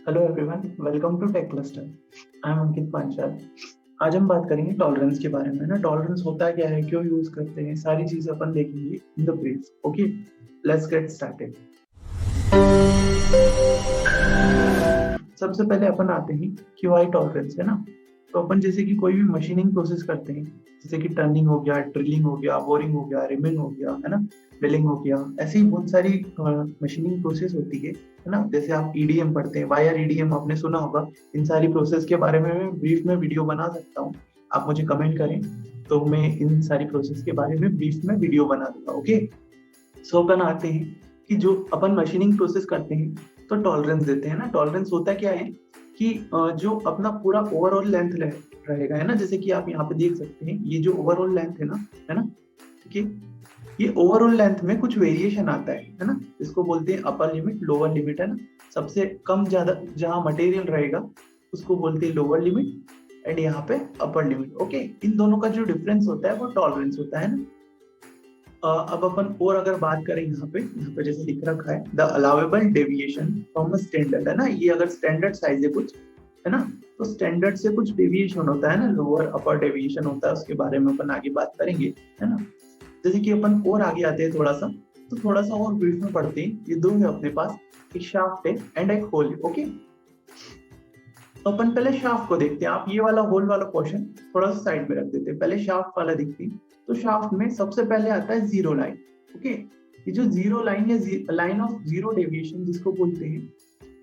Hello everyone, welcome to Tech Cluster. I am Ankit Panchal. आज हम बात करेंगे टॉलरेंस के बारे में। ना टॉलरेंस होता है क्या है, क्यों यूज करते हैं, सारी चीजें अपन देखेंगे in the brief. Okay, let's get started. सबसे पहले अपन आते हैं कि वाई टॉलरेंस है ना। तो अपन जैसे कि कोई भी मशीनिंग प्रोसेस करते हैं, जैसे कि टर्निंग हो गया, ड्रिलिंग हो गया, बोरिंग हो गया, रिमिंग हो गया, है ना, ड्रिलिंग हो गया, ऐसे ही बहुत सारी मशीनिंग प्रोसेस होती है ना। जैसे आप ईडीएम पढ़ते हैं, वायर ईडीएम आपने सुना होगा। इन सारी प्रोसेस के बारे में मैं ब्रीफ में वीडियो बना सकता हूँ। आप मुझे कमेंट करें तो मैं इन सारी प्रोसेस के बारे में ब्रीफ में वीडियो बना दूंगा। ओके, सो अपन आते हैं कि जो अपन मशीनिंग प्रोसेस करते हैं तो टॉलरेंस देते हैं ना। टॉलरेंस होता क्या है कि जो अपना पूरा ओवरऑल लेंथ रहेगा, है ना। जैसे कि आप यहाँ पे देख सकते हैं, ये जो ओवरऑल लेंथ है ना, ठीक है। ये ओवरऑल लेंथ में कुछ वेरिएशन आता है ना। इसको बोलते हैं अपर लिमिट, लोअर लिमिट, है ना। सबसे कम ज्यादा जहाँ मटेरियल रहेगा उसको बोलते हैं लोअर लिमिट, एंड यहाँ पे अपर लिमिट। ओके, इन दोनों का जो डिफरेंस होता है वो टॉलरेंस होता है ना। अब अपन और अगर बात करें, यहाँ पे जैसे लिख रखा है the allowable deviation from a standard, है ना। ये अगर स्टैंडर्ड साइज है कुछ, है ना, तो स्टैंडर्ड से कुछ डेविएशन होता है ना, लोअर अपर डेविएशन होता है, उसके बारे में अपन आगे बात करेंगे, है ना। जैसे कि अपन और आगे आते हैं थोड़ा सा, तो थोड़ा सा और ब्रीफ में पढ़ते हैं। ये दो है अपने पास, एक शाफ्ट है एंड एक होल है। ओके, तो अपन पहले शाफ्ट को देखते हैं। आप ये वाला होल वाला पोर्शन थोड़ा सा साइड में रख देते हैं, पहले शाफ्ट वाला देखते हैं। तो शाफ्ट में सबसे पहले आता है जीरो लाइन। ओके, ये जो जीरो लाइन है, लाइन ऑफ जीरो डेविएशन जिसको बोलते हैं,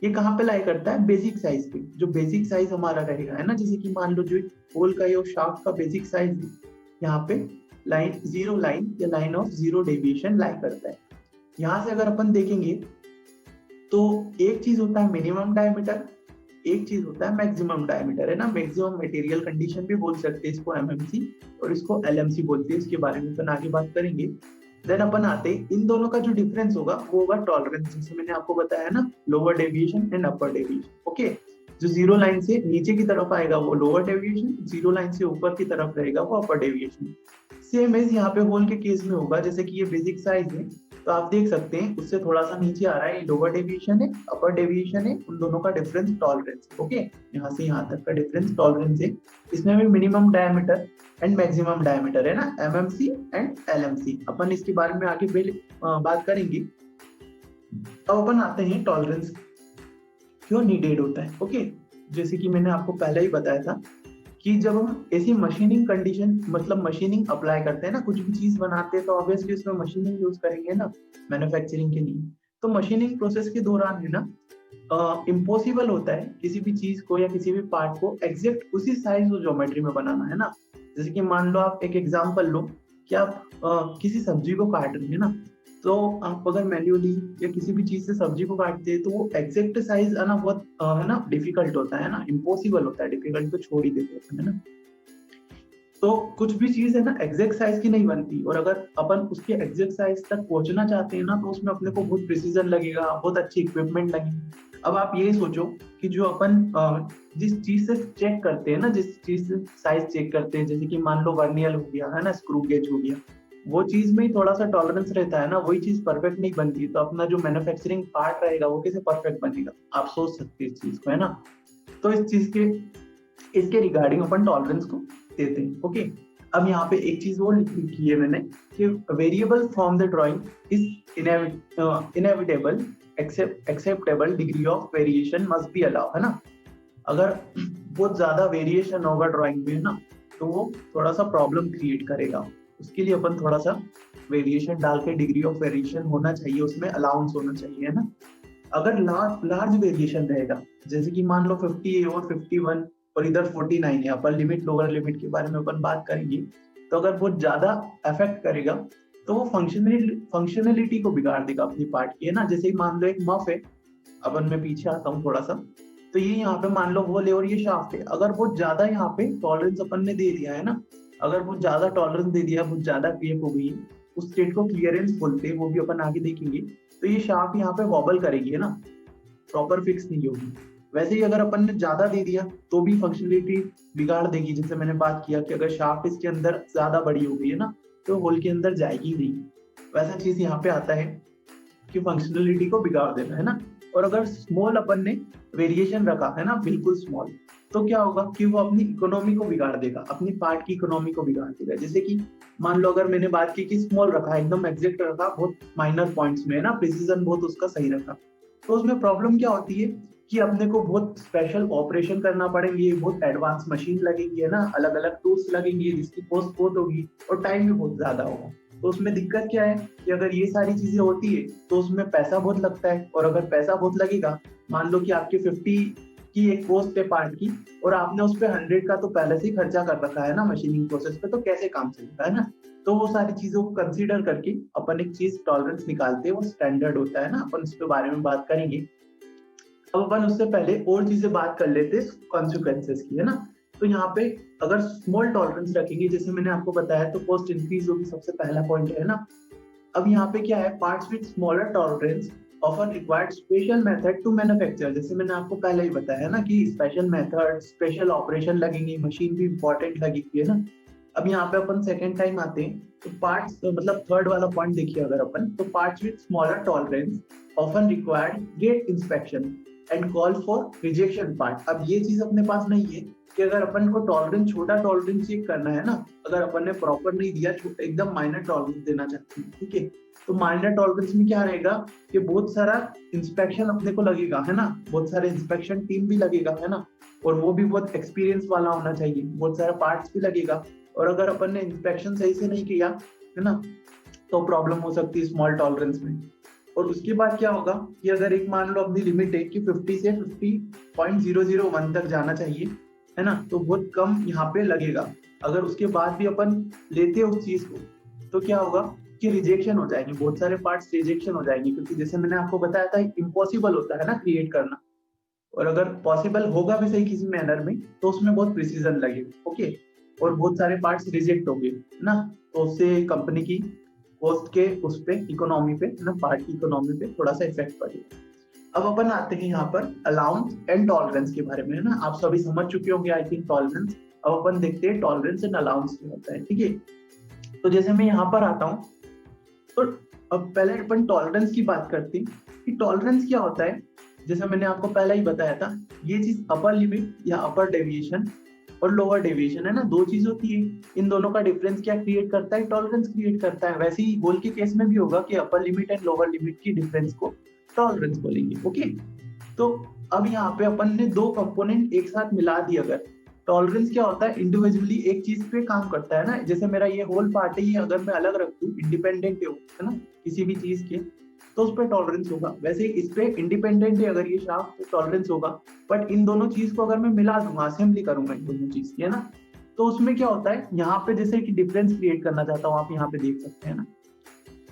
ये कहाँ पे लाई करता है? बेसिक साइज पे। जो बेसिक साइज हमारा रहेगा, है ना, जैसे कि मान लो जो होल का ये शाफ्ट का बेसिक साइज है, यहाँ पे लाइन जीरो लाइन या लाइन ऑफ जीरो डेविएशन लाई करता है। यहाँ से अगर अपन देखेंगे तो एक चीज होता है मिनिमम डायमीटर, एक चीज होता है मैक्सिमम डायमीटर, है ना। मैक्सिमम मटेरियल कंडीशन भी बोल सकते हैं इसको, एमएमसी, और इसको एलएमसी बोलते हैं। इसके बारे में अपन आगे बात करेंगे। देन अपन आते हैं, इन दोनों का जो डिफरेंस होगा वो होगा टॉलरेंस। जैसे मैंने आपको बताया ना, lower deviation and upper deviation. Okay, जो जीरो लाइन से नीचे की तरफ आएगा वो लोअर डेविएशन, जीरो लाइन से ऊपर की तरफ रहेगा वो अपर डेविएशन। सेम एज यहाँ पे होल के केस में होगा। जैसे कि ये बेसिक साइज है, तो आप देख सकते हैं उससे थोड़ा सा नीचे आ रहा है, लोअर डेविएशन है, अपर डेविएशन है, उन दोनों का डिफरेंस टॉलरेंस। ओके, यहाँ से यहाँ तक का डिफरेंस टॉलरेंस है। इसमें भी minimum diameter and maximum diameter है ना, एमएमसी एंड एलएमसी। अपन इसके बारे में आगे बात करेंगे। अब अपन आते हैं टॉलरेंस क्यों नीडेड होता है। ओके, जैसे कि मैंने आपको पहले ही बताया था कि जब हम ऐसी मशीनिंग कंडीशन, मतलब मशीनिंग अप्लाई करते हैं ना, कुछ भी चीज बनाते हैं, तो ऑब्वियसली उसमें मशीनिंग यूज करेंगे ना, मैन्युफैक्चरिंग के लिए। तो मशीनिंग प्रोसेस के दौरान, है ना, इम्पॉसिबल होता है किसी भी चीज को या किसी भी पार्ट को एग्जैक्ट उसी साइज और ज्योमेट्री में बनाना, है ना। जैसे कि मान लो, आप एक एग्जांपल लो कि आप किसी सब्जी को काट रहे हैं ना, तो आप अगर मैन्युअली या किसी भी चीज से सब्जी को काटते हैं तो वो एग्जैक्ट साइज आना बहुत है ना डिफिकल्ट होता है ना, इम्पॉसिबल होता है। डिफिकल्ट तो छोड़ ही देते हैं ना। तो कुछ भी चीज है ना एग्जैक्ट साइज की नहीं बनती, और अगर अपन उसके एग्जैक्ट साइज तक पहुंचना चाहते हैं ना, तो उसमें अपने को बहुत प्रिसीजन लगेगा, बहुत अच्छी इक्विपमेंट लगेगी। अब आप ये सोचो कि जो अपन जिस चीज से चेक करते हैं ना, जिस चीज से साइज चेक करते हैं, जैसे कि मान लो वर्नियर हो गया, है ना, स्क्रू गेज हो गया, वो चीज में ही थोड़ा सा टॉलरेंस रहता है ना, वही चीज परफेक्ट नहीं बनती, तो अपना जो मैन्युफैक्चरिंग पार्ट रहेगा वो कैसे परफेक्ट बनेगा? आप सोच सकते हैं इस चीज को, है ना। तो इस चीज के इसके रिगार्डिंग अपन टॉलरेंस को देते हैं। ओके, अब यहाँ पे एक चीज और लिखी की है मैंने कि variable from the drawing is inevitable acceptable degree of variation must be allow, है ना। अगर बहुत ज्यादा वेरिएशन होगा ड्राइंग में, है ना, तो वो थोड़ा सा प्रॉब्लम क्रिएट करेगा। उसके लिए अपन थोड़ा सा वेरिएशन डाल के, डिग्री ऑफ वेरिएशन होना चाहिए, उसमें अलाउंस होना चाहिए, है ना। अगर लार्ज वेरिएशन रहेगा, जैसे कि मान लो 50 है और 51 और इधर 49 है, अपर लिमिट लोअर लिमिट के बारे में अपन बात करेंगे, तो अगर बहुत ज्यादा अफेक्ट करेगा तो वो फंक्शनलिटी को बिगाड़ देगा अपनी पार्ट की, है ना। जैसे मान लो एक मफ है, अपन मैं पीछे आता हूँ थोड़ा सा, तो ये यहाँ पे मान लो होल है और ये शाफ्ट है। अगर बहुत ज्यादा यहाँ पे टॉलरेंस अपन ने दे दिया है ना, अगर बहुत ज्यादा टॉलरेंस दे दिया, बहुत ज्यादा क्रिएप हो गई है, उस स्टेट को क्लियरेंस बोलते हैं, वो भी अपन आगे देखेंगे। तो ये शाफ्ट यहाँ पे वॉबल करेगी, है ना, प्रॉपर फिक्स नहीं होगी। वैसे ही अगर अपन ने ज्यादा दे दिया तो भी फंक्शनलिटी बिगाड़ देगी। जैसे मैंने बात किया कि अगर शाफ्ट इसके अंदर ज्यादा बड़ी हो गई है ना, तो होल के अंदर जाएगी नहीं। वैसा चीज यहाँ पे आता है कि फंक्शनलिटी को बिगाड़ देना, है ना। और अगर स्मॉल अपन ने वेरिएशन रखा है ना, बिल्कुल स्मॉल, तो क्या होगा कि वो अपनी इकोनॉमी को बिगाड़ देगा, अपनी पार्ट की इकोनॉमी को बिगाड़ देगा। जैसे कि मान लो अगर मैंने बात की कि स्मॉल रखा, एकदम एग्जैक्ट रखा, बहुत माइनर पॉइंट्स में है ना, प्रिसीजन बहुत उसका सही रखा, तो उसमें प्रॉब्लम क्या होती है कि अपने को बहुत स्पेशल ऑपरेशन करना पड़ेंगे, बहुत एडवांस मशीन लगेंगी, है ना, अलग अलग टूल्स लगेंगी, जिसकी कॉस्ट बहुत होगी और टाइम भी बहुत ज्यादा होगा। तो उसमें दिक्कत क्या है कि अगर ये सारी चीजें होती है तो उसमें पैसा बहुत लगता है, और अगर पैसा बहुत लगेगा, मान लो कि आपके 50 की एक कॉस्ट है पार्ट की, और आपने उस पर 100 का तो पहले से ही खर्चा कर रखा है ना मशीनिंग प्रोसेस पे, तो कैसे काम चलेगा, है ना। तो वो सारी चीजों को कंसीडर करके अपन एक चीज टॉलरेंस निकालते हैं, वो स्टैंडर्ड होता है ना, अपन उसके बारे में बात करेंगे। अब अपन उससे पहले और चीजें बात कर लेते हैं कॉन्सिक्वेंसेस की, है ना। तो यहाँ पे अगर स्मॉल टॉलरेंस रखेंगे, जैसे मैंने आपको बताया, तो कॉस्ट इंक्रीज होगी, सबसे पहला पॉइंट है ना। अब यहाँ पे क्या है, parts with smaller tolerance often required special method to manufacture, जैसे मैंने आपको पहले ही बताया ना कि स्पेशल मेथड, स्पेशल ऑपरेशन लगेंगे, मशीन भी इंपॉर्टेंट लगेगी, है ना। अब यहाँ पे अपन सेकेंड टाइम आते हैं, तो पार्ट्स मतलब थर्ड वाला पॉइंट देखिए अगर अपन, तो parts with smaller tolerance often required great inspection and call for rejection part. अब ये चीज अपने पास नहीं है कि अगर अपन को टॉलरेंस, छोटा टॉलरेंस चेक करना है ना, अगर अपन ने प्रॉपर नहीं दिया, एकदम माइनर टॉलरेंस देना चाहते हैं, ठीक है, तो माइनर टॉलरेंस में क्या रहेगा कि बहुत सारा इंस्पेक्शन अपने को लगेगा, है ना, बहुत सारे इंस्पेक्शन टीम भी लगेगा, है ना, और वो भी बहुत एक्सपीरियंस वाला होना चाहिए, बहुत सारा पार्ट्स भी लगेगा, और अगर अपन ने इंस्पेक्शन सही से नहीं किया, है ना, तो प्रॉब्लम हो सकती है स्मॉल टॉलरेंस में। और उसके बाद क्या होगा कि अगर एक मान लो अपनी लिमिट है कि 50 से 50.001 तक जाना चाहिए, है ना, तो बहुत कम यहाँ पे लगेगा। अगर उसके बाद भी अपन लेते हैं उस चीज को, तो क्या होगा कि रिजेक्शन हो जाएंगे, बहुत सारे पार्ट्स रिजेक्शन हो जाएंगे, क्योंकि जैसे मैंने आपको बताया था इम्पॉसिबल होता है ना क्रिएट करना, और अगर पॉसिबल होगा भी सही किसी मैनर में, तो उसमें बहुत प्रिसीजन लगेगा, ओके, और बहुत सारे पार्ट्स रिजेक्ट हो गए ना, तो उससे कंपनी की कॉस्ट के उस पे, इकोनॉमी पे ना, पार्ट की इकोनॉमी पे थोड़ा सा इफेक्ट पड़ेगा। अब अपन आते हैं यहाँ पर अलाउंस एंड टॉलरेंस के बारे में, है ना, आप सभी समझ चुके होंगे आई थिंक टॉलरेंस। अब अपन देखते हैं टॉलरेंस एंड अलाउंस क्या होता है, ठीक है। तो जैसे मैं यहाँ पर आता हूँ, तो अब पहले अपन टॉलरेंस की बात करते हैं कि टॉलरेंस क्या होता है। जैसे मैंने आपको पहले ही बताया था, ये चीज अपर लिमिट या अपर डेविएशन और लोअर डेविएशन, है ना, दो चीज होती है, इन दोनों का डिफरेंस क्या क्रिएट करता है, टॉलरेंस क्रिएट करता है। वैसे ही होल के केस में भी होगा कि upper limit and lower limit की डिफरेंस को टॉलरेंस बोलेंगे, ओके। तो अब यहाँ पे अपन ने दो कंपोनेंट एक साथ मिला दिए, अगर टॉलरेंस क्या होता है, इंडिविजुअली एक चीज पे काम करता है ना, जैसे मेरा ये होल पार्ट है, ये अगर मैं अलग रख दूं, इंडिपेंडेंट है ना किसी भी चीज के, तो उस पर टॉलरेंस होगा। वैसे ही इस पे इंडिपेंडेंट है अगर ये शाफ्ट, तो टॉलरेंस होगा। बट इन दोनों चीज को अगर मैं मिला दूंगा, असेंबली करूंगा इन दोनों चीज की, है ना, तो उसमें क्या होता है, यहाँ पे जैसे कि डिफरेंस क्रिएट करना चाहता हूँ, आप यहाँ पे देख सकते हैं ना,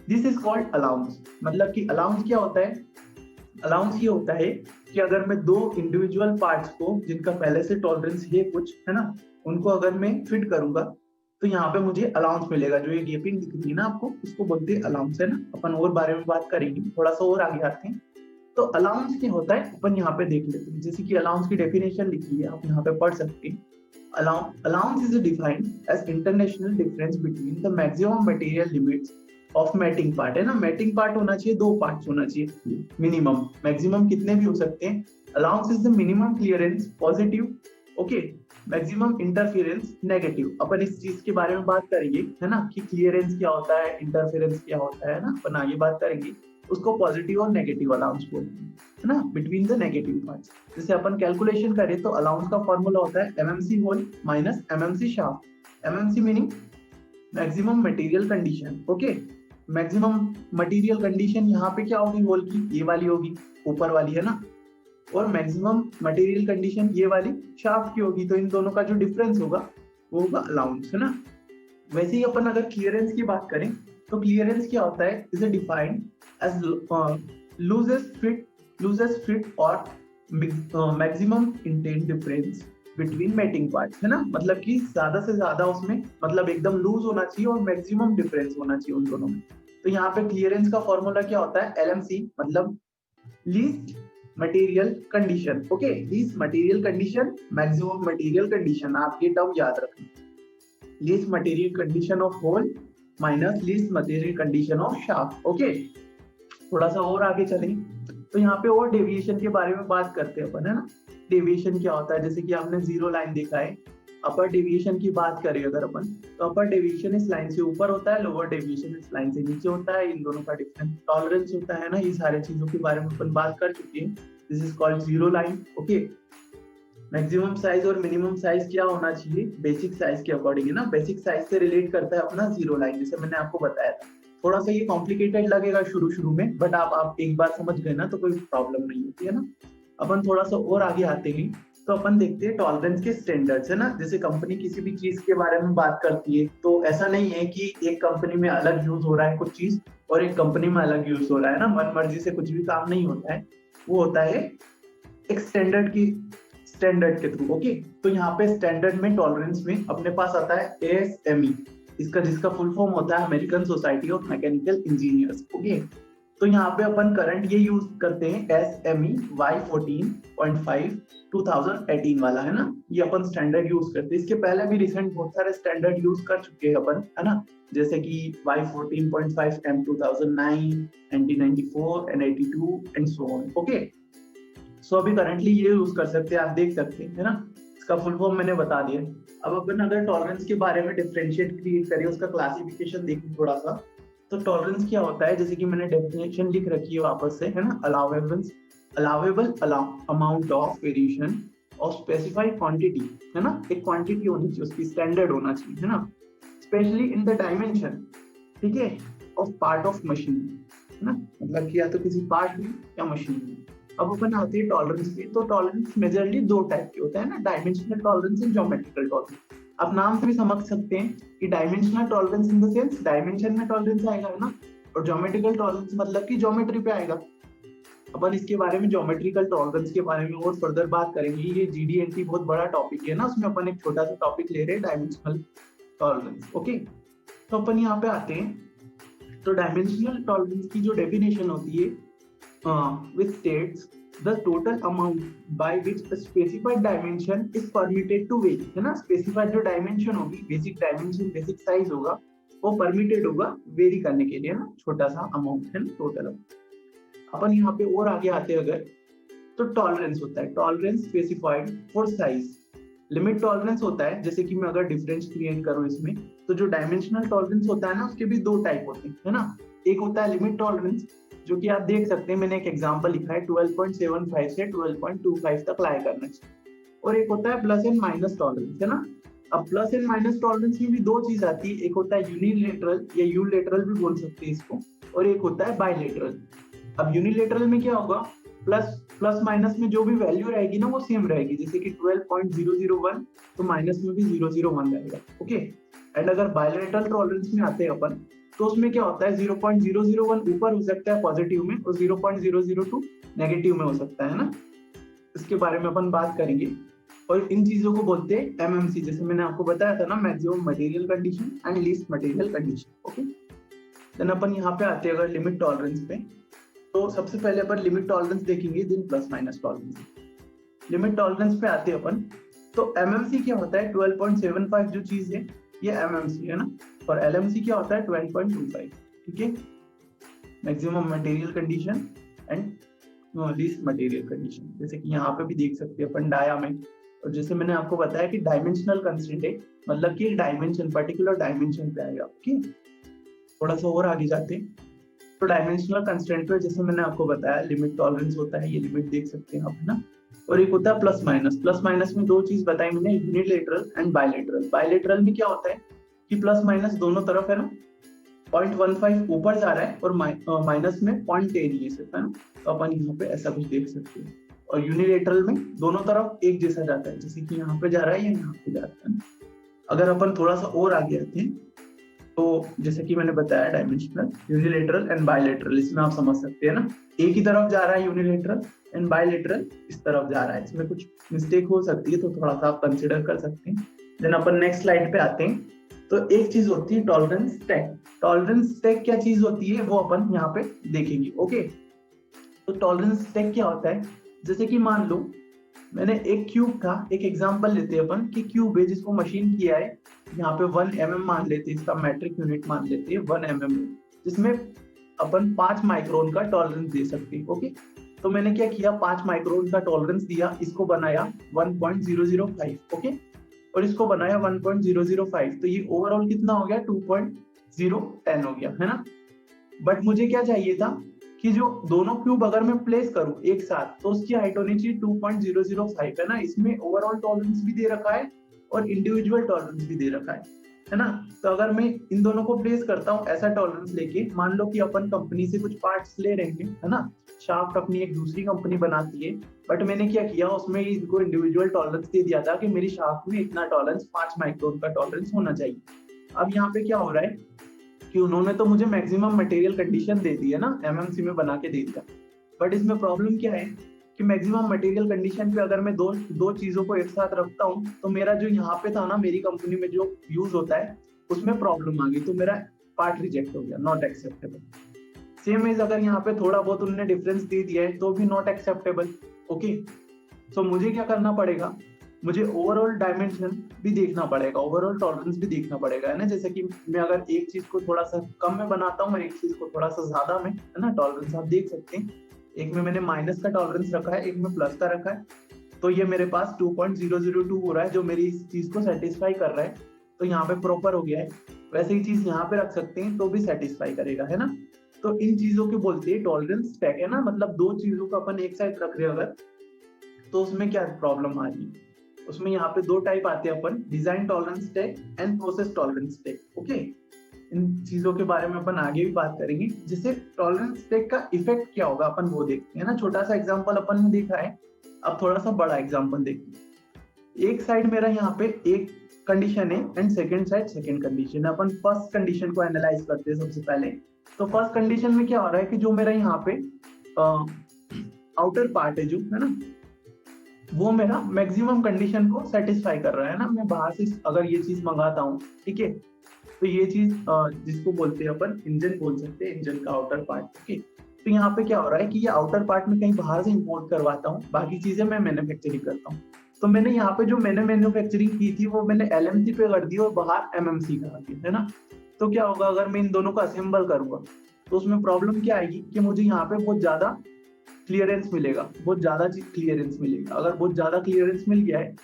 दिस इज कॉल्ड अलाउंस। मतलब कि अलाउंस क्या होता है, अलाउंस ये होता है कि अगर मैं दो इंडिविजुअल पार्ट्स को, जिनका पहले से टॉलरेंस है कुछ, है ना, उनको अगर मैं फिट करूंगा, तो यहाँ पे मुझे अलाउंस मिलेगा। जो ये गैपिंग दिख रही है ना आपको, इसको बोलते हैं अलाउंस, है ना। अपन और बारे में बात करेंगे, थोड़ा सा और आगे आते हैं। तो अलाउंस क्या होता है, अपन यहाँ पे देख लेते हैं। जैसे कि अलाउंस की डेफिनेशन लिखी है, आप यहाँ पे पढ़ सकते हैं। Allowance is defined as international difference between the maximum material limits of mating part, है ना, मैटिंग पार्ट होना चाहिए, दो पार्ट्स होना चाहिए मिनिमम, मैक्सिमम कितने भी हो सकते हैं। Allowance is the minimum clearance positive, okay, maximum interference negative. अपन इस चीज के बारे में बात करेंगे, है ना, कि क्लियरेंस क्या होता है, इंटरफेरेंस क्या होता है ना, अपन आगे बात करेंगे। उसको पॉजिटिव और नेगेटिव अलाउंस बोलते हैं, है ना, बिटवीन द नेगेटिव पार्ट्स। जैसे अपन कैलकुलेशन करें तो अलाउंस का फॉर्मूला होता है MMC hole minus MMC shaft. MMC meaning maximum material condition, okay. Maximum material condition यहाँ पे क्या होगी, होल की ये वाली होगी, ऊपर वाली, है ना, और मैक्सिमम मटेरियल कंडीशन ये वाली शाफ्ट की होगी। तो इन दोनों का जो डिफरेंस होगा वो होगा अलाउंस, है ना। वैसे ही अपन अगर क्लियरेंस की बात करें, तो क्लियरेंस क्या होता है, is defined as loosest fit और maximum intent difference between mating parts, है ना। मतलब कि ज्यादा से ज्यादा उसमें, मतलब एकदम लूज होना चाहिए और मैक्सिमम डिफरेंस होना चाहिए उन दोनों में। तो यहाँ पे क्लियरेंस का फॉर्मूला क्या होता है, एलएमसी, मतलब least material condition, okay, least material condition, maximum material condition, आप ये टर्म याद रखना। Least material condition of hole minus least material condition of shaft, okay. थोड़ा सा और आगे चलें, तो यहाँ पे और डेविएशन के बारे में बात करते हैं अपन, है ना। डेविएशन क्या होता है, जैसे कि आपने जीरो लाइन देखा है। अपर डेविएशन की बात करें अगर अपन, तो अपर डेविएशन इस लाइन से ऊपर होता है, लोअर डेविएशन इस लाइन से नीचे होता है। इन दोनों का डिफरेंस टॉलरेंस होता है ना। ये सारी चीजों के बारे में अपन बात कर चुके हैं। This is called zero line. Okay, maximum size और मिनिमम साइज क्या होना चाहिए, बेसिक साइज के अकॉर्डिंग, है ना। बेसिक साइज से रिलेट करता है अपना जीरो लाइन, जैसे मैंने आपको बताया था। थोड़ा सा ये कॉम्प्लिकेटेड लगेगा शुरू शुरू में, बट आप एक बार समझ गए ना तो कोई प्रॉब्लम नहीं होती है ना। अपन थोड़ा सा और आगे आते हैं, तो अपन देखते हैं टॉलरेंस के स्टैंडर्ड्स, है ना। जैसे कंपनी किसी भी चीज के बारे में बात करती है, तो ऐसा नहीं है कि एक कंपनी में अलग यूज हो रहा है कुछ चीज और एक कंपनी में अलग यूज हो रहा है ना। मन मर्जी से कुछ भी काम नहीं होता है, वो होता है एक स्टैंडर्ड के थ्रू। ओके, तो यहाँ पे स्टैंडर्ड में टॉलरेंस में अपने पास आता है ASME, इसका जिसका फुल फॉर्म होता है American society of mechanical engineers. Okay, तो यहाँ पे अपन करंट ये यूज करते हैं SME Y14.5 2018 वाला, है ना। ये अपन स्टैंडर्ड यूज करते हैं। इसके पहले भी रिसेंट बहुत सारे स्टैंडर्ड यूज कर चुके हैं अपन, है ना। जैसे कि Y14.5 M 2009, NT94, N82 and so on. Okay, so अभी करंटली ये यूज कर सकते हैं, आप देख सकते हैं, है ना। इसका फुल फॉर्म मैंने बता दिया। अब अपन अगर टॉलरेंस के बारे में डिफरेंशिएट क्रिएट करें, उसका क्लासिफिकेशन देखें थोड़ा सा, तो टॉलरेंस क्या होता है, जैसे कि मैंने डेफिनेशन लिख रखी है वापस से, है ना। Allowable amount of variation of specified quantity, है ना। एक क्वांटिटी होनी चाहिए, उसकी स्टैंडर्ड होना चाहिए, है ना। स्पेशली इन द डायमेंशन, ठीक है, ऑफ पार्ट ऑफ मशीन, है ना। मतलब कि या तो किसी पार्ट में या मशीन में। अब अपन आते हैं टॉलरेंस पे, तो टॉलरेंस मेजरली दो टाइप के होता है ना, dimensional tolerance and geometrical tolerance. आप नाम से भी समझ सकते हैं कि dimensional tolerance in the sense dimension में टॉलरेंस आएगा, है ना, और ज्योमेट्रिकल टॉलरेंस मतलब कि ज्योमेट्री पे आएगा। अपन इसके बारे में ज्योमेट्रिकल टॉलरेंस के बारे में और फर्दर बात करेंगे। ये GD&T बहुत बड़ा टॉपिक है ना, उसमें अपन एक छोटा सा टॉपिक ले रहे हैं, डायमेंशनल टॉलरेंस। ओके, तो अपन यहाँ पे आते हैं, तो डायमेंशनल टॉलरेंस की जो डेफिनेशन होती है, which states the total amount by which a specified dimension is permitted to vary, है ना। स्पेसिफाइड जो डायमेंशन होगी, बेसिक डायमेंशन, बेसिक साइज होगा, वो परमिटेड होगा वेरी करने के लिए ना, छोटा सा अमाउंट है ना, टोटल। अपन यहाँ पे और आगे आते हैं अगर, तो टॉलरेंस होता है, tolerance specified for size. Limit tolerance होता है, जैसे कि मैं अगर डिफरेंस क्रिएट करूँ इसमें, तो जो डायमेंशनल टॉलरेंस होता है ना, उसके भी दो टाइप होते हैं, है ना। एक होता है लिमिट टॉलरेंस, जो कि आप देख सकते हैं, मैंने एक एग्जांपल लिखा है, 12.75 से 12.25 तक लाया करना चाहिए। और एक होता है प्लस एंड माइनस टॉलरेंस, है ना। अब प्लस एंड माइनस टॉलरेंस में भी दो चीज आती है, एक होता है यूनिलेटरल या यूलेटरल भी बोल सकते हैं इसको, और एक होता है बायलेटरल। अब यूनिलेटरल में क्या होगा, प्लस माइनस में जो भी वैल्यू रहेगी ना, वो सेम रहेगी, जैसे कि 12.001, तो माइनस में भी 001 रहेगा। ओके, एंड अगर बायलेटरल टॉलरेंस में आते हैं अपन, तो उसमें क्या होता है, 0.001 ऊपर हो सकता है पॉजिटिव में, और 0.002 नेगेटिव में हो सकता है ना। इसके बारे में अपन बात करेंगे, और इन चीजों को बोलते हैं MMC, जैसे मैंने आपको बताया था ना, maximum material condition and least material condition. Okay, then अपन यहाँ पे आते हैं अगर लिमिट टॉलरेंस पे, तो सबसे पहले अपन लिमिट टॉलरेंस देखेंगे, then plus minus tolerance. Limit tolerance पे आते हैं अपन, तो MMC क्या होता है, 12.75 जो चीज है ये MMC है ना, और LMC क्या होता है, 12.25, ठीक है, maximum material condition and least material condition. जैसे कि यहाँ पे भी देख सकते हैं अपन डाया में, और जैसे मैंने आपको बताया कि डायमेंशनल कंस्ट्रेंट है, मतलब कि एक डायमेंशन, पर्टिकुलर डायमेंशन पे आएगा। ओके, थोड़ा सा और आगे जाते हैं, तो डायमेंशनल कंस्ट्रेंट पे जैसे मैंने आपको बताया लिमिट टॉलरेंस होता है, ये लिमिट देख सकते हैं आप, है ना। और एक होता है प्लस माइनस। प्लस माइनस में दो चीज बताई मैंने, यूनिलेटरल एंड बायलेटरल। बायलेटरल में क्या होता है कि प्लस माइनस दोनों तरफ, है ना, 0.15 ऊपर जा रहा है और माइनस में 0.10 ये सिर्फ, है ना। तो अपन यहाँ पे ऐसा कुछ देख सकते हैं। और यूनिलेटरल में दोनों तरफ एक जैसा जाता है, जैसे कि यहाँ पे जा रहा है या यहाँ पे जा रहा है। अगर अपन थोड़ा सा और आगे आते हैं, तो जैसे कि मैंने बताया डायमेंशनल, यूनिलेटरल एंड बायलेटरल, इसमें आप समझ सकते हैं ना, एक ही तरफ जा रहा है यूनिलेटरल एंड बायलेटरल इस तरफ जा रहा है, इसमें कुछ मिस्टेक हो सकती है, तो थोड़ा सा आप कंसिडर कर सकते हैं। देन अपन नेक्स्ट स्लाइड पे आते हैं, तो एक चीज होती है टॉलरेंस टेक। टॉलरेंस टेक क्या चीज होती है, वो अपन यहाँ पे देखेंगे। ओके, तो टॉलरेंस टेक क्या होता है, जैसे कि मान लो मैंने एक क्यूब था, एक एग्जांपल लेते हैं अपन कि क्यूब है जिसको मशीन किया है, यहाँ पे 1 mm मान लेते हैं, इसका मैट्रिक यूनिट मान लेते हैं 1 mm, जिसमें अपन 5 माइक्रोन का टॉलरेंस दे सकते हैं। ओके, तो तो मैंने क्या किया, 5 माइक्रोन का टॉलरेंस दिया, इसको बनाया 1.005, ओके, और इसको बनाया 1.005, तो ये ओवरऑल कितना हो गया, 2.010 हो गया, है ना। बट मुझे क्या चाहिए था कि जो दोनों क्यूब अगर मैं प्लेस करूं एक साथ तो उसकी हाइट होनी चाहिए 2.005, है ना। इसमें ओवरऑल टॉलरेंस भी दे रखा है और इंडिविजुअल टॉलरेंस भी दे रखा है ना। तो अगर मैं इन दोनों को प्लेस करता हूँ ऐसा टॉलरेंस लेके, मान लो कि अपन कंपनी से कुछ पार्ट्स ले रहे हैं, है ना, शाफ्ट अपनी एक दूसरी कंपनी बनाती है, बट मैंने क्या किया, उसमें इनको इंडिविजुअल टॉलरेंस दे दिया था कि मेरी शाफ्ट में इतना टॉलरेंस, 5 माइक्रोन का टॉलरेंस होना चाहिए। अब यहाँ पे क्या हो रहा है कि उन्होंने तो मुझे मैक्सिमम मटेरियल कंडीशन दे दी है ना, एमएमसी में बना के दे दिया, बट इसमें प्रॉब्लम क्या है कि मैक्सिमम मटेरियल कंडीशन पे अगर मैं दो दो चीजों को एक साथ रखता हूँ तो मेरा जो यहाँ पे था ना, मेरी कंपनी में जो यूज होता है उसमें प्रॉब्लम आ गई, तो मेरा पार्ट रिजेक्ट हो गया, नॉट एक्सेप्टेबल। सेम इज अगर यहाँ पे थोड़ा बहुत उन्होंने डिफरेंस दे दिया है तो भी नॉट एक्सेप्टेबल, ओके। सो मुझे क्या करना पड़ेगा, मुझे ओवरऑल डायमेंशन भी देखना पड़ेगा, ओवरऑल टॉलरेंस भी देखना पड़ेगा, है ना। जैसे कि मैं अगर एक चीज को थोड़ा सा कम में बनाता हूँ और एक चीज को थोड़ा सा ज्यादा में, है ना, टॉलरेंस आप देख सकते हैं, एक में मैंने माइनस का टॉलरेंस रखा है, एक में प्लस का रखा है, तो ये मेरे पास 2.002 हो रहा है जो मेरी इस चीज को सेटिस्फाई कर रहा है, तो यहाँ पे प्रॉपर हो गया है। वैसे ही चीज यहाँ पे रख सकते हैं तो भी सेटिस्फाई करेगा, है ना। तो इन चीजों के बोलते हैं टॉलरेंस स्टैक, है ना, मतलब दो चीजों को अपन एक साथ रख रहे हैं अगर, तो उसमें क्या प्रॉब्लम आ रही है, उसमें यहाँ पे दो टाइप आते हैं अपन, design tolerance stack and process tolerance stack, okay. इन चीजों के बारे में अपन आगे भी बात करेंगे, जिससे टॉलरेंस स्टैक का इफेक्ट क्या होगा अपन वो देखते हैं ना। छोटा सा एग्जांपल अपन ने देखा है, अब थोड़ा सा बड़ा एग्जांपल देखते हैं। एक साइड मेरा यहाँ पे एक कंडीशन है and second side second condition है। अपन फर्स्ट कंडीशन को एनालाइज करते हैं सबसे पहले। तो फर्स्ट कंडीशन में क्या हो रहा है कि जो मेरा यहाँ पे आउटर पार्ट है जो, है ना, वो मेरा मैक्सिमम कंडीशन को सेटिस्फाई कर रहा है ना। मैं बाहर से अगर ये चीज मंगाता हूँ, ठीक है, तो ये चीज जिसको बोलते हैं अपन इंजन बोल सकते हैं, इंजन का आउटर पार्ट, ठीक है। तो यहाँ पे क्या हो रहा है कि ये आउटर पार्ट में कहीं बाहर से इंपोर्ट करवाता हूँ, बाकी चीजें मैं मैन्युफैक्चरिंग करता हूँ। तो मैंने यहाँ पे जो मैंने मैन्युफैक्चरिंग की थी वो मैंने एलएमसी पे कर दी और बाहर एमएमसी करा दी, है ना। तो क्या होगा अगर मैं इन दोनों को असेंबल करूंगा तो उसमें प्रॉब्लम क्या आएगी कि मुझे यहाँ पे बहुत ज्यादा क्लियरेंस मिलेगा, बहुत ज्यादा क्लियरेंस मिलेगा। अगर बहुत ज्यादा क्लियरेंस मिल गया है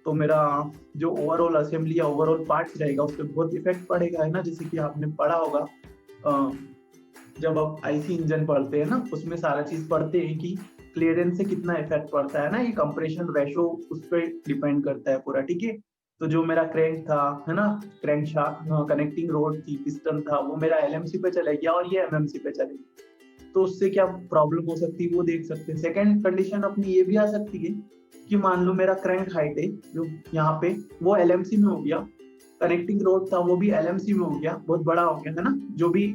तो मेरा जो ओवरऑल असेंबली या ओवरऑल पार्ट्स रहेगा उस पर बहुत इफेक्ट पड़ेगा, है ना। जैसे कि आपने पढ़ा होगा जब आप आईसी इंजन पढ़ते हैं ना, उसमें सारा चीज पढ़ते हैं कि क्लियरेंस से कितना इफेक्ट पड़ता है ना, ये कंप्रेशन रेशो उस पर डिपेंड करता है पूरा, ठीक है। तो जो मेरा क्रैंक था, है ना, क्रैंक शाफ्ट, कनेक्टिंग रोड थी, पिस्टन था, वो मेरा एलएमसी पे चला गया और ये एमएमसी पे चलेगी, तो उससे क्या प्रॉब्लम हो सकती है वो देख सकते हैं। सेकेंड कंडीशन अपनी ये भी आ सकती है कि मान लो मेरा क्रैंक हाइट है जो यहाँ पे वो एलएमसी में हो गया, कनेक्टिंग रोड था वो भी एलएमसी में हो गया, बहुत बड़ा हो गया, है ना, जो भी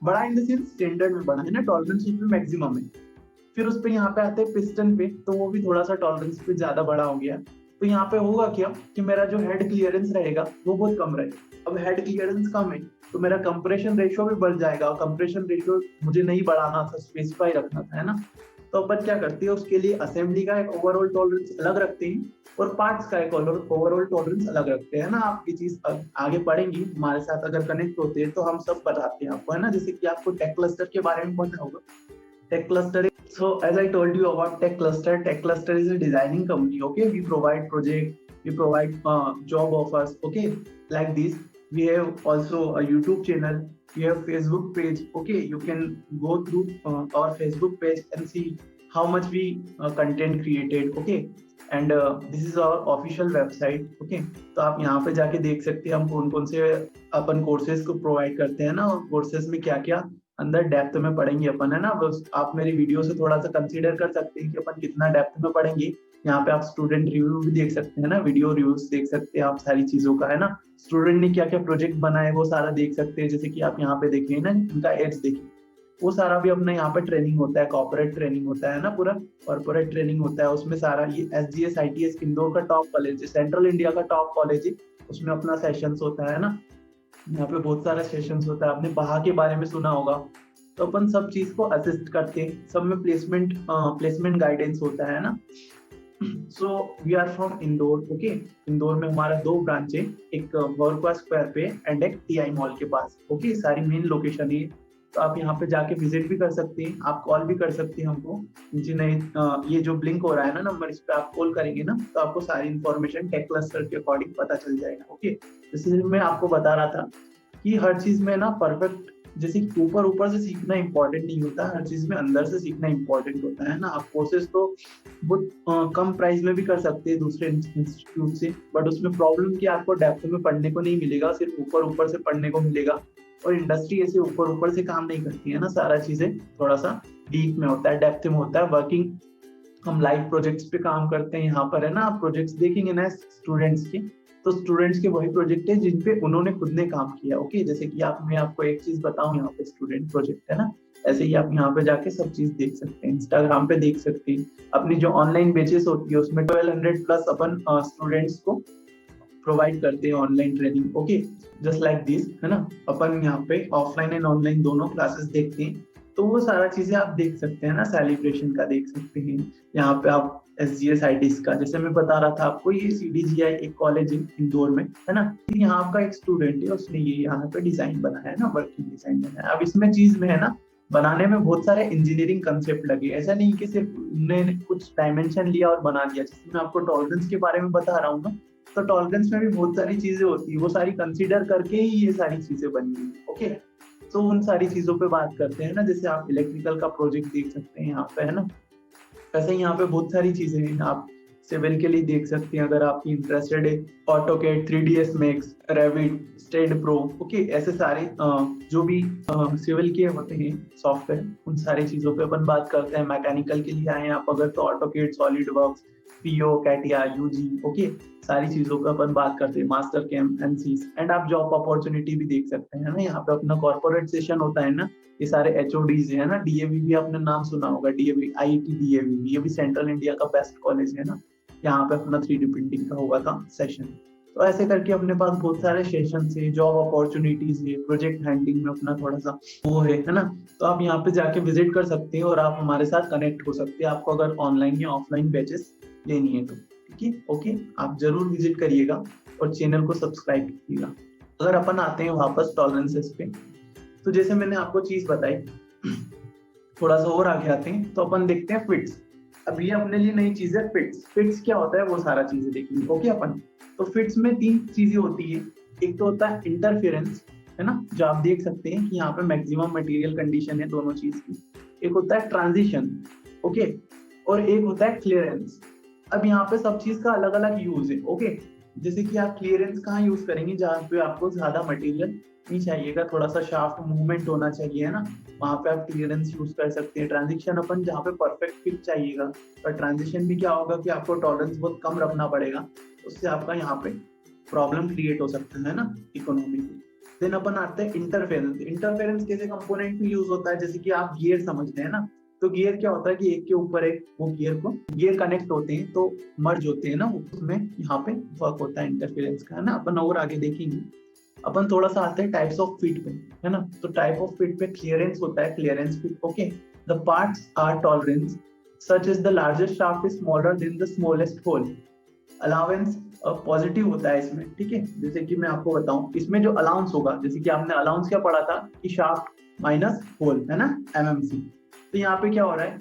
बड़ा इन द सेंस स्टैंडर्ड में बड़ा, है ना, टॉलरेंस उसमें मैक्सिमम है। फिर उस पे यहाँ पे आते हैं पिस्टन पे, तो वो भी थोड़ा सा टॉलरेंस पे ज्यादा बड़ा हो गया। तो यहाँ पे होगा क्या कि मेरा जो हेड क्लियरेंस रहेगा वो बहुत कम रहेगा। अब हेड क्लियरेंस कम है तो मेरा कंप्रेशन रेशियो भी बढ़ जाएगा, और कंप्रेशन रेशियो मुझे नहीं बढ़ाना था, स्पेसिफाई रखना था, है ना। तो अपन क्या करते हैं, उसके लिए असेंबली का एक ओवरऑल टॉलरेंस अलग रखते हैं और पार्ट्स का एक ओवरऑल टॉलरेंस अलग रखते हैं, ना। आप ये चीज आगे पढ़ेंगी, हमारे साथ अगर कनेक्ट होते हैं तो हम सब बताते हैं आपको, है ना। जैसे कि आपको टेक क्लस्टर के बारे में पता होगा, Tech Cluster. So as I told you about Tech Cluster is a designing company. Okay, we provide project, we provide job offers. Okay, like this. We have also a YouTube channel. We have Facebook page. Okay, you can go through our Facebook page and see how much we content created. Okay, and this is our official website. Okay, तो आप यहाँ पे जाके देख सकते हैं हम कौन कौन से अपन कोर्सेज को प्रोवाइड करते हैं ना, और कोर्सेज में क्या क्या अंदर डेप्थ में पढ़ेंगे अपन, है ना। बस आप मेरी वीडियो से थोड़ा सा कंसीडर कर सकते हैं कि अपन कितना डेप्थ में पढ़ेंगे। यहाँ पे आप स्टूडेंट रिव्यू भी देख सकते हैं ना, वीडियो रिव्यूज देख सकते हैं आप सारी चीजों का, है ना। स्टूडेंट ने क्या क्या प्रोजेक्ट बनाए वो सारा देख सकते हैं। जैसे कि आप यहाँ पे देखिए ना, इनका एड्स देखिए, वो सारा भी अपना यहाँ पे ट्रेनिंग होता है, कॉर्पोरेट ट्रेनिंग होता है ना, पूरा कॉर्पोरेट ट्रेनिंग होता है। उसमें सारा ये SGS ITS इंदौर का टॉप कॉलेज है, सेंट्रल इंडिया का टॉप कॉलेज है, उसमें अपना सेशंस होता है ना। यहाँ पे बहुत सारा सेशंस होता है, आपने बहा के बारे में सुना होगा। तो अपन सब चीज को असिस्ट करते हैं, सब में प्लेसमेंट गाइडेंस होता है ना। So we are from Indore. Okay, Indore में हमारा 2 ब्रांच है, एक वर्कवा स्क्वायर पे एंड एक TI मॉल के पास। ओके, सारी मेन लोकेशन है तो आप यहाँ पे जाके विजिट भी कर सकते हैं, आप कॉल भी कर सकते हैं हमको। जिन्हें ये जो ब्लिंक हो रहा है ना नंबर, इस पे आप कॉल करेंगे ना तो आपको सारी इन्फॉर्मेशन टेक क्लस्टर के अकॉर्डिंग पता चल जाएगा। ओके, जैसे मैं आपको बता रहा था कि हर चीज में ना परफेक्ट, जैसे ऊपर ऊपर से सीखना इंपॉर्टेंट नहीं होता, हर चीज में अंदर से सीखना इंपॉर्टेंट होता है ना। आप कोर्सेज तो बहुत कम प्राइस में भी कर सकते हैं दूसरे इंस्टीट्यूट से, बट उसमें प्रॉब्लम कि आपको डेप्थ में पढ़ने को नहीं मिलेगा, सिर्फ ऊपर ऊपर से पढ़ने को मिलेगा। और इंडस्ट्री ऐसे ऊपर ऊपर से काम नहीं करती है ना, सारा चीजें थोड़ा सा डीप में होता है, डेप्थ में होता है। वर्किंग हम लाइव प्रोजेक्ट्स पे काम करते हैं यहाँ पर, है ना। आप प्रोजेक्ट्स देखेंगे ना स्टूडेंट्स के, तो स्टूडेंट्स के वही प्रोजेक्ट है जिन पे उन्होंने खुद ने काम किया। ओके, जैसे कि मैं आपको एक चीज बताऊं, यहाँ पे स्टूडेंट प्रोजेक्ट है ना, ऐसे ही आप यहाँ पे जाके सब चीज देख सकते हैं, इंस्टाग्राम पे देख सकते हैं। अपनी जो ऑनलाइन बेचेस होती है उसमें 1200 प्लस अपन स्टूडेंट्स को प्रोवाइड करते हैं online training. Okay, just like this, है ना। अपन यहाँ पे ऑफलाइन एंड ऑनलाइन दोनों क्लासेस देखते हैं, तो वो सारा चीजें आप देख सकते हैं ना। सेलिब्रेशन का देख सकते हैं, यहाँ पे आप SGSITs का, जैसे मैं बता रहा था आपको, ये CDGI एक कॉलेज है इंदौर में, है ना। यहाँ आपका एक स्टूडेंट है, उसने ये यहाँ पे डिजाइन बनाया है ना, वर्किंग डिजाइन बनाया है। अब इसमें चीज में है ना, बनाने में बहुत सारे इंजीनियरिंग कंसेप्ट लगे, ऐसा नहीं कि सिर्फ उन्होंने कुछ डायमेंशन लिया और बना दिया। जैसे मैं आपको टॉलरेंस के बारे में बता रहा हूँ ना, तो टॉलरेंस में भी बहुत सारी चीजें होती है, वो सारी कंसीडर करके ही ये सारी चीजें बनी है। ओके, तो उन सारी चीजों पे बात करते हैं ना। जैसे आप इलेक्ट्रिकल का प्रोजेक्ट देख सकते हैं यहाँ पे, है ना। वैसे यहाँ पे बहुत सारी चीजें हैं, आप सिविल के लिए देख सकते हैं अगर आपकी इंटरेस्टेड है। AutoCAD, 3ds Max, Revit, STAAD Pro, okay, ऐसे सारे जो भी सिविल के होते हैं सॉफ्टवेयर, उन सारी चीजों पे अपन बात करते हैं। मैकेनिकल के लिए आए आप अगर, तो AutoCAD, solid works, PO, CATIA, UG, okay, सारी चीजों पे अपन बात करते हैं। मास्टर कैम, NCs, एंड आप जॉब अपॉर्चुनिटी भी देख सकते हैं ना। यहाँ पे अपना कॉर्पोरेट सेशन होता है ना, ये सारे HODs है ना। DAV भी आपने नाम सुना होगा, DAV, IIT DAV, ये भी सेंट्रल इंडिया का बेस्ट कॉलेज है ना। यहाँ पे अपना 3D प्रिंटिंग का हुआ था सेशन। तो ऐसे करके अपने पास बहुत सारे सेशन है, जॉब अपॉर्चुनिटीज है, प्रोजेक्ट हैंडलिंग में अपना थोड़ा सा वो है ना। तो आप यहाँ पे जाके विजिट कर सकते हैं और आप हमारे साथ कनेक्ट हो सकते हैं, आपको अगर ऑनलाइन या ऑफलाइन बैचेस लेनी है तो। ठीक है, ओके, आप जरूर विजिट करिएगा और चैनल को सब्सक्राइब कीजिएगा। अगर अपन आते हैं वापस टॉलरेंसेस पे, तो जैसे मैंने आपको चीज बताई, थोड़ा सा और आगे आते हैं तो अपन देखते हैं फिट्स। अब ये अपने लिए नई चीज है, फिट्स। फिट्स क्या होता है वो सारा चीजें देखेंगे। ओके, अपन तो फिट्स में 3 चीजें होती है। एक तो होता है इंटरफेरेंस, है ना, जो आप देख सकते हैं कि यहाँ पे मैक्सिमम मटेरियल कंडीशन है दोनों चीज की। एक होता है ट्रांजिशन, ओके, और एक होता है क्लियरेंस। अब यहाँ पे सब चीज का अलग अलग यूज है। ओके, जैसे कि आप क्लियरेंस कहाँ यूज करेंगे, जहाँ पे आपको ज्यादा मटेरियल नहीं चाहिएगा, थोड़ा सा शाफ्ट मूवमेंट होना चाहिए, है ना, वहां पे आप क्लियरेंस यूज कर सकते हैं। ट्रांजिशन अपन जहाँ पे परफेक्ट फिट चाहिएगा, पर ट्रांजिशन भी क्या होगा कि आपको टॉलरेंस बहुत कम रखना पड़ेगा, उससे आपका यहाँ पे प्रॉब्लम क्रिएट हो सकता है ना इकोनॉमी में। देन अपन आते हैं इंटरफेरेंस। इंटरफेरेंस कैसे कंपोनेंट में यूज होता है, जैसे कि आप गियर समझते हैं ना, तो गियर क्या होता है कि एक के ऊपर एक वो गियर कनेक्ट होते हैं तो मर्ज होते हैं ना, उसमें यहाँ पे वर्क होता है इंटरफेरेंस का, है ना। अपन और आगे देखेंगे। अपन थोड़ा सा आते हैं टाइप्स ऑफ फिट पे, है ना। तो टाइप ऑफ फिट पे क्लियरेंस होता है, clearance fit. Okay, the parts are tolerance such as the largest shaft is smaller than the smallest hole. Allowance positive होता है इसमें, ठीक है। जैसे कि मैं आपको बताऊं, इसमें जो अलाउंस होगा, जैसे कि आपने अलाउंस क्या पढ़ा था कि शाफ्ट माइनस होल, है ना, MMC। तो यहाँ पे क्या हो रहा है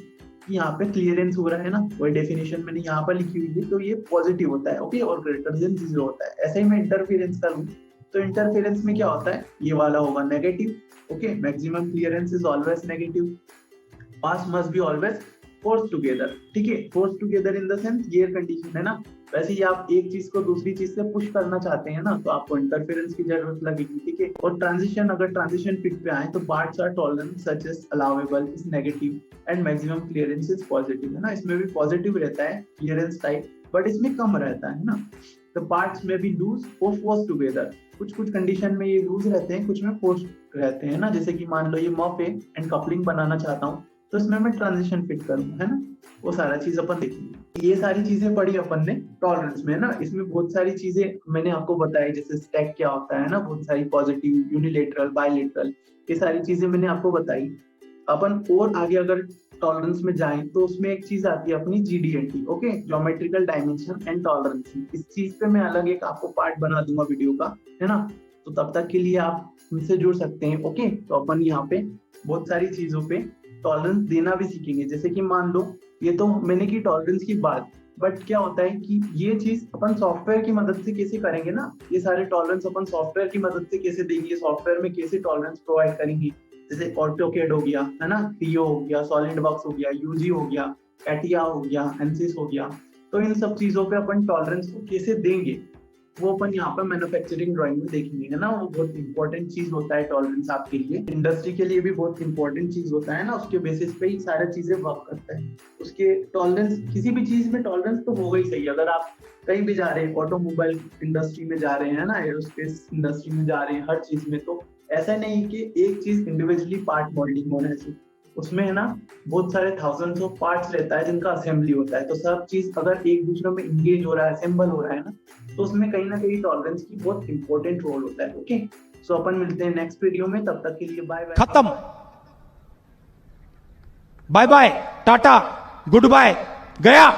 कि यहाँ पे क्लियरेंस हो रहा है ना, वही डेफिनेशन मैंने यहाँ पर लिखी हुई है, तो ये पॉजिटिव होता है। ओके, और ग्रेटर देन 0 होता है। ऐसे ही मैं इंटरफेरेंस का लूं, तो इंटरफेरेंस में क्या होता है, ये वाला होगा negative. Okay, maximum clearance is always negative. Pass must be always force together, ठीक है। Force together in the sense gear condition, है ना। वैसे ही आप एक चीज को दूसरी चीज से पुश करना चाहते हैं ना, तो आपको इंटरफेरेंस की जरूरत लगेगी, ठीक है। और ट्रांजिशन, अगर ट्रांजिशन फिट पे आए तो parts are tolerance such as allowable is negative and maximum clearance is positive, है ना। इसमें भी पॉजिटिव रहता है क्लियरेंस टाइप, बट इसमें कम रहता है ना। द पार्ट्स में बी लूज और फोर्स टुगेदर। कुछ कुछ कंडीशन में ये लूज रहते हैं, कुछ में फोर्स रहते हैं ना। जैसे कि मान लो ये मफ है एंड कपलिंग बनाना चाहता हूँ, तो इसमें मैं ट्रांजिशन फिट करूंगा, है ना। वो सारा चीज अपन देखेंगे। ये सारी चीजें पढ़ी अपन ने टॉलरेंस में, ना। इसमें बहुत सारी चीजें मैंने आपको बताई, जैसे स्टैक क्या होता है ना, बहुत सारी पॉजिटिव, यूनिलेटरल, बायलेटरल, ये सारी चीजें मैंने आपको बताई। अपन और आगे अगर टॉलरेंस में जाएं तो उसमें एक चीज आती है अपनी GD&T, okay, geometrical dimension and tolerance. इस चीज पे मैं अलग एक आपको पार्ट बना दूंगा वीडियो का, है ना। तो तब तक के लिए आप हमसे जुड़ सकते हैं। ओके, तो अपन यहाँ पे बहुत सारी चीजों पे टॉलरेंस देना भी सीखेंगे। जैसे कि मान लो ये तो मैंने की टॉलरेंस की बात, बट क्या होता है कि ये चीज अपन सॉफ्टवेयर की मदद से कैसे करेंगे ना, ये सारे टॉलरेंस अपन सॉफ्टवेयर की मदद से कैसे देंगे, सॉफ्टवेयर में कैसे टॉलरेंस प्रोवाइड करेंगे। जैसे ऑटोकेड हो गया है ना, क्रियो हो गया, सॉलिड वर्क्स हो गया, यूजी हो गया, कैटिया हो गया, एनसिस हो गया। तो इन सब चीजों पे अपन टॉलरेंस को कैसे देंगे वो अपन यहाँ पर मैन्युफैक्चरिंग ड्राइंग में देखेंगे, है ना। वो बहुत इंपॉर्टेंट चीज होता है टॉलरेंस आपके लिए, इंडस्ट्री के लिए भी बहुत इंपॉर्टेंट चीज होता है ना। उसके बेसिस पे ही सारी चीजें वर्क करता है। उसके टॉलरेंस, किसी भी चीज में टॉलरेंस तो होगा ही सही। अगर आप कहीं भी जा रहे हैं, ऑटोमोबाइल इंडस्ट्री में जा रहे हैं ना, एरोस्पेस इंडस्ट्री में जा रहे हैं, हर चीज में, तो ऐसा नहीं कि एक चीज इंडिविजुअली पार्ट मॉडलिंग होना है, उसमें है ना बहुत सारे थाउजेंड्स ऑफ पार्ट्स रहता है जिनका असेंबली होता है। तो सब चीज अगर एक दूसरे में इंगेज हो रहा है, असेंबल हो रहा है ना, तो उसमें कहीं ना कहीं टॉलरेंस की बहुत इंपॉर्टेंट रोल होता है। ओके, सो अपन मिलते हैं नेक्स्ट वीडियो में, तब तक के लिए बाय बाय। खत्म, बाय बाय, टाटा, गुड बाय, गया।